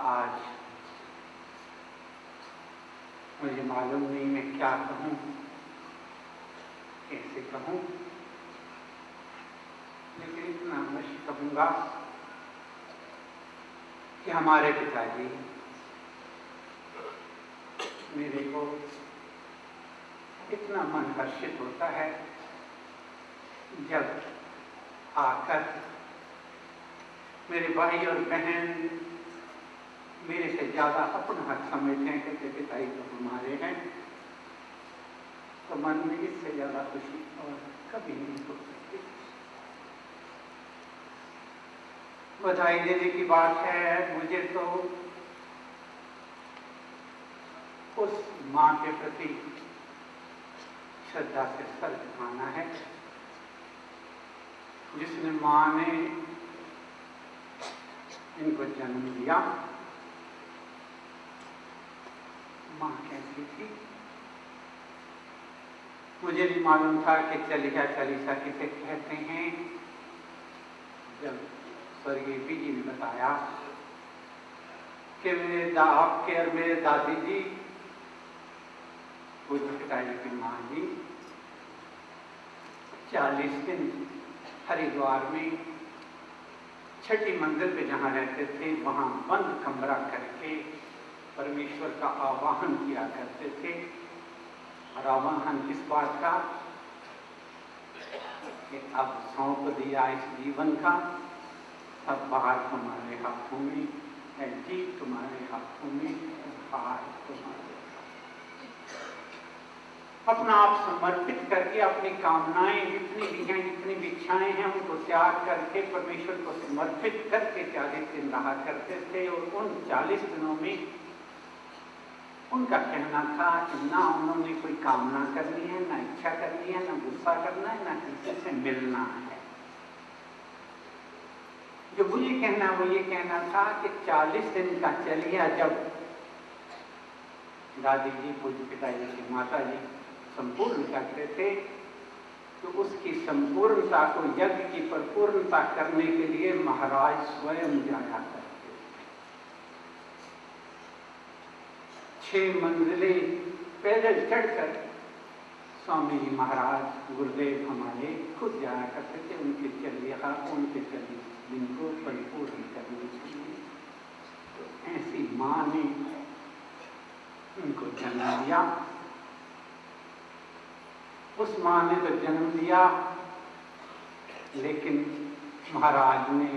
आज मुझे मालूम नहीं मैं क्या कहूँ, कैसे कहूँ, लेकिन इतना अवश्य कहूँगा कि हमारे पिताजी मेरे को इतना मन हर्षित होता है जब आकर मेरे भाई और बहन मेरे से ज़्यादा अपना हक समझते हैं कि पिताजी तो हमारे हैं, तो मन में इससे ज़्यादा खुशी और कभी नहीं हो सकती। बधाई देने की बात है, मुझे तो उस माँ के प्रति श्रद्धा से सर झुकाना है जिसने माँ ने इनको जन्म दिया। माँ कैसी थी मुझे नहीं मालूम था कि चलिया चालीसा किसे कहते हैं। जब स्वर्गीय पी जी ने बताया कि मेरे आपके और मेरे दादी जी पूज्य पिताजी की माँ जी 40 दिन हरिद्वार में छठी मंजिल पे जहाँ रहते थे वहाँ बंद कमरा करके परमेश्वर का आवाहन किया करते थे। और आवाहन किस बात का कि अब सौंप दिया इस जीवन का, अब बाहर तुम्हारे हाथों में है, जीत तुम्हारे हाथों में, हार तुम्हारे अपना आप समर्पित करके अपनी कामनाएं जितनी भी हैं, जितनी भी इच्छाएं हैं, उनको त्याग करके परमेश्वर को समर्पित करके 40 दिन रहा करते थे। और उन 40 दिनों में उनका कहना था कि ना उन्होंने कोई कामना करनी है, ना इच्छा करनी है, ना गुस्सा करना है, ना किसी से मिलना है। जो मुझे कहना वो ये कहना था कि 40 दिन का चलिया जब दादी जी पूज्य पिताजी की माता जी संपूर्ण करते थे तो उसकी संपूर्णता को, यज्ञ की परिपूर्णता करने के लिए महाराज स्वयं जाया करते थे। 6 मंजिलें पैदल चढ़कर स्वामी जी महाराज गुरुदेव हमारे खुद जाया करते थे उनके चलिया, उनके चलिए दिन को परिपूर्ण करने के लिए। तो ऐसी माँ ने उनको जन्म दिया। उस माँ ने तो जन्म दिया, लेकिन महाराज ने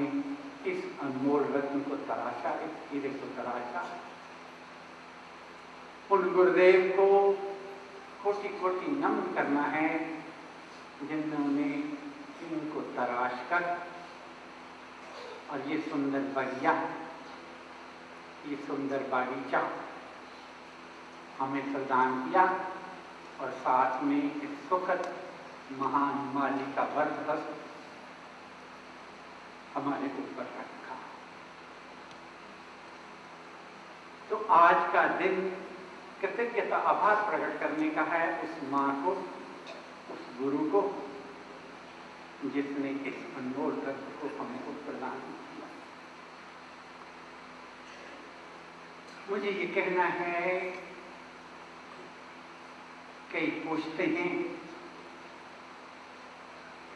इस अनमोल रत्न को तराशा, इस हीरे को तराशा। उन गुरुदेव को कोटि कोटि नमन करना है जिन्होंने इनको तराश कर और ये सुंदर बगिया, ये सुंदर बागीचा हमें प्रदान किया और साथ में एक सुखद महान माली का बरदस्त हमारे ऊपर रखा। तो आज का दिन कृतज्ञता आभार प्रकट करने का है उस माँ को, उस गुरु को जिसने इस अनमोल रत्न को हमको प्रदान किया। मुझे ये कहना है, कई पूछते हैं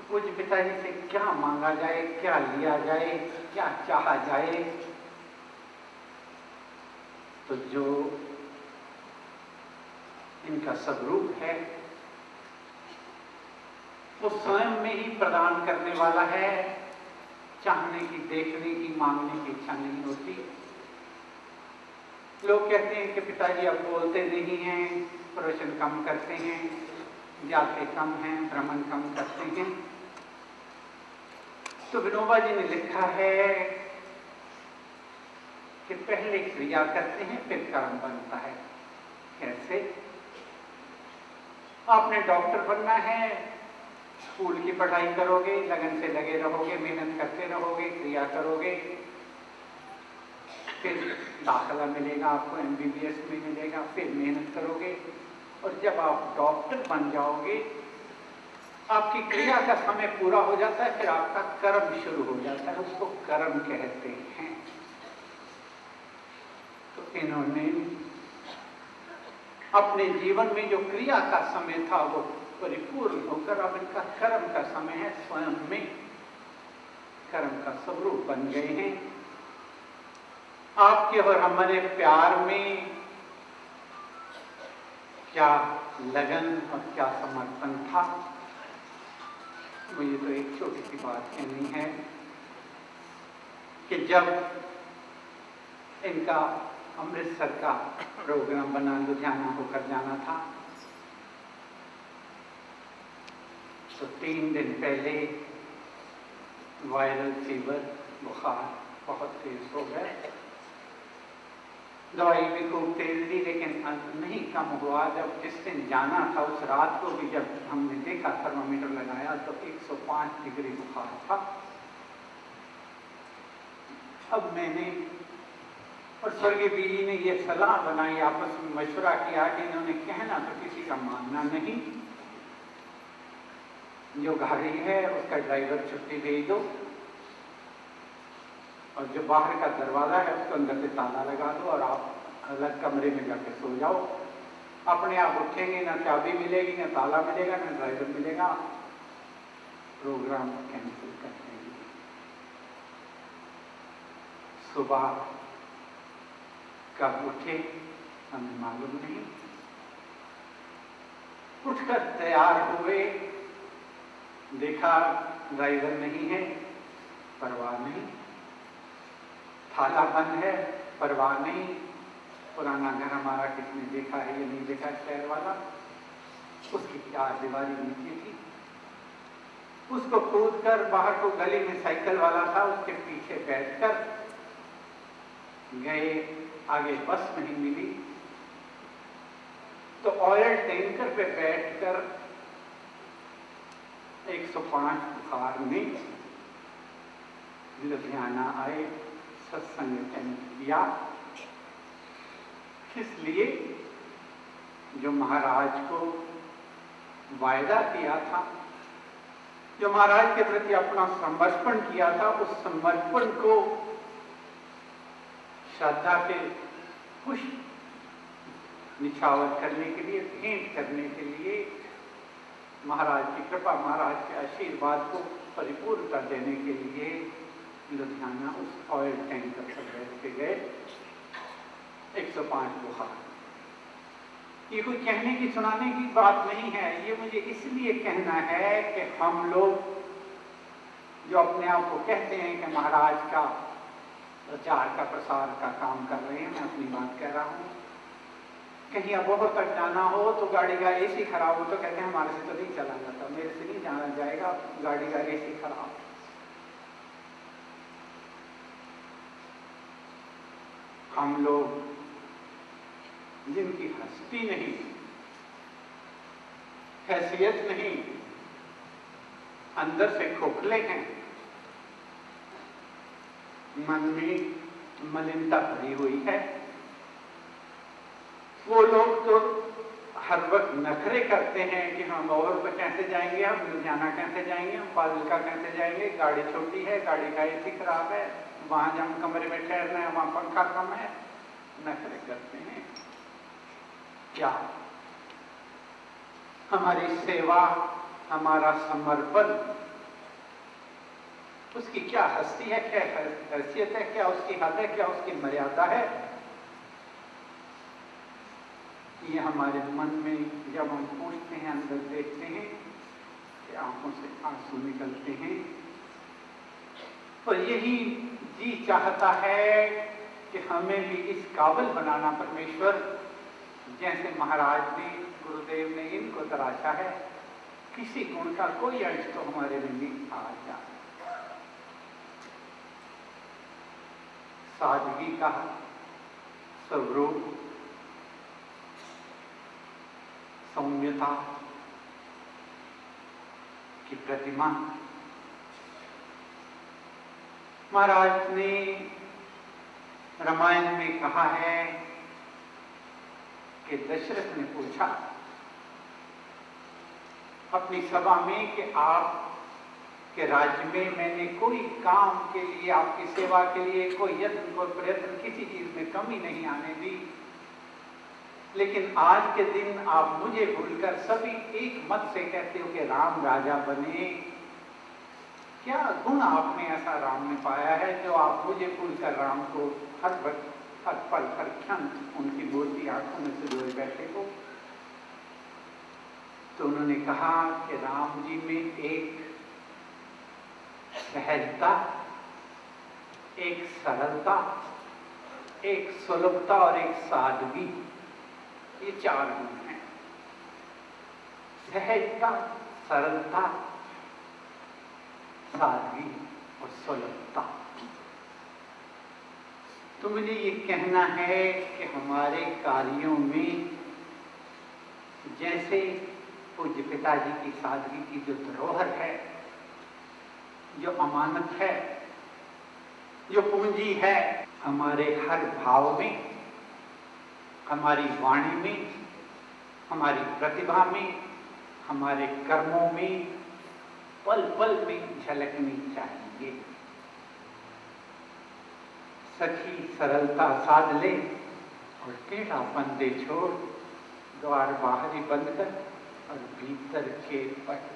पूज्य पिताजी से क्या मांगा जाए, क्या लिया जाए, क्या चाहा जाए। तो जो इनका स्वरूप है वो स्वयं में ही प्रदान करने वाला है। चाहने की, देखने की, मांगने की इच्छा नहीं होती। लोग कहते हैं कि पिताजी अब बोलते नहीं हैं, प्रवचन कम करते हैं, जाते कम हैं, भ्रमण कम करते हैं। तो विनोबा जी ने लिखा है कि पहले क्रिया करते हैं फिर कर्म बनता है। कैसे? आपने डॉक्टर बनना है, स्कूल की पढ़ाई करोगे, लगन से लगे रहोगे, मेहनत करते रहोगे, क्रिया करोगे, फिर दाखिला मिलेगा आपको, MBBS में मिलेगा, फिर मेहनत करोगे और जब आप डॉक्टर बन जाओगे आपकी क्रिया का समय पूरा हो जाता है, फिर आपका कर्म शुरू हो जाता है। उसको कर्म कहते हैं। इन्होंने अपने जीवन में जो क्रिया का समय था वो परिपूर्ण होकर अब इनका कर्म का समय है। स्वयं में कर्म का स्वरूप बन गए हैं। आपके और हमारे प्यार में क्या लगन और क्या समर्पण था। मुझे तो एक छोटी सी बात कहनी है कि जब इनका अमृतसर का प्रोग्राम बना, लुधियाना होकर जाना था, तो 3 दिन पहले वायरल फीवर, बुखार बहुत तेज हो गया। दवाई भी खूब तेज दी, लेकिन नहीं कम हुआ। जब जिस दिन जाना था उस रात को भी जब हमने देखा, थर्मामीटर लगाया तो 105 डिग्री बुखार था। अब मैंने और स्वर्गीय बीजी ने ये सलाह बनाई, आपस में मशवरा किया कि इन्होंने कहना तो किसी का मानना नहीं, जो गाड़ी है उसका ड्राइवर छुट्टी भेज दो और जो बाहर का दरवाजा है उसको अंदर से ताला लगा दो और आप अलग कमरे में जाके सो जाओ। अपने आप उठेंगे, ना चाबी मिलेगी, ना ताला मिलेगा, ना ड्राइवर मिलेगा। प्रोग्राम कैंसिल कर देंगे। सुबह कब उठे हमें मालूम नहीं। उठकर तैयार हुए, देखा ड्राइवर नहीं है, परवाह नहीं। ताला बंद है, परवाह नहीं। पुराना घर हमारा किसने देखा है या नहीं देखा, शहर वाला, उसकी 4 दीवारी नीचे थी। उसको कूद कर बाहर को गली में साइकिल वाला था, उसके पीछे बैठकर गए। आगे बस नहीं मिली तो ऑयल टैंकर पे बैठकर 105 बुखार में लुधियाना आए, सत्संग अटेंड किया। किस लिए? जो महाराज को वायदा किया था, जो महाराज के प्रति अपना समर्पण किया था, उस समर्पण को श्रद्धा के पुष्प निछावर करने के लिए, भेंट करने के लिए, महाराज की कृपा, महाराज के आशीर्वाद को परिपूर्णता देने के लिए लुधियाना उस ऑयल टैंकर पर बैठ के गए। 105 बुखार। ये कोई कहने की सुनाने की बात नहीं है, ये मुझे इसलिए कहना है कि हम लोग जो अपने आप को कहते हैं कि महाराज का प्रचार का प्रसार का काम कर रहे हैं, मैं अपनी बात कह रहा हूँ, कहीं अब बहुत तक जाना हो तो गाड़ी का एसी खराब हो तो कहते हैं हमारे से तो नहीं चला जाता, मेरे से नहीं जाना जाएगा, गाड़ी का एसी खराब। हम लोग जिनकी हस्ती नहीं, हैसियत नहीं, अंदर से खोखले हैं, मन में मलिनता भरी हुई है, वो लोग तो हर वक्त नखरे करते हैं कि हम और पर कैसे जाएंगे, हम लुधियाना कैसे जाएंगे, हम फाजिल्का कैसे जाएंगे, गाड़ी छोटी है, गाड़ी का एसी खराब है, वहां जब कमरे में ठहरना है वहां पंखा कम है, नखरे करते हैं। क्या हमारी सेवा, हमारा समर्पण, उसकी क्या हस्ती है, क्या हैसियत है, क्या उसकी हद है, क्या उसकी मर्यादा है? ये हमारे मन में जब हम पूछते हैं, अंदर देखते हैं कि आंखों से आंसू निकलते हैं। तो यही जी चाहता है कि हमें भी इस काबिल बनाना परमेश्वर, जैसे महाराज ने, गुरुदेव ने इनको तराशा है, किसी गुण का कोई अंश तो हमारे में नहीं आ जाए। सादगी का स्वरूप, सौम्यता की प्रतिमा। महाराज ने रामायण में कहा है कि दशरथ ने पूछा अपनी सभा में कि आप कि राज्य में मैंने कोई काम के लिए, आपकी सेवा के लिए कोई यत्न, कोई प्रयत्न, किसी चीज में कमी नहीं आने दी। लेकिन आज के दिन आप मुझे भूलकर सभी एक मत से कहते हो कि राम राजा बने। क्या गुण आपने ऐसा राम में पाया है जो आप मुझे भूलकर राम को हर वक्त, हर पल, हर क्षण उनकी मूर्ति आंखों में से धोए बैठे हो? तो उन्होंने कहा कि राम जी में एक सहजता, एक सरलता, एक सुलभता और एक सादगी, ये 4 गुण हैं। सहजता, सरलता, सादगी और सुलभता। तो मुझे ये कहना है कि हमारे कार्यों में जैसे पूज्य पिताजी की सादगी की जो धरोहर है, जो अमानत है, जो पूंजी है, हमारे हर भाव में, हमारी वाणी में, हमारी प्रतिभा में, हमारे कर्मों में, पल पल में झलकनी चाहिए। सखी सरलता साध ले और टेढ़ापन दे छोड़, द्वार बाहरी बंद कर और भीतर के पट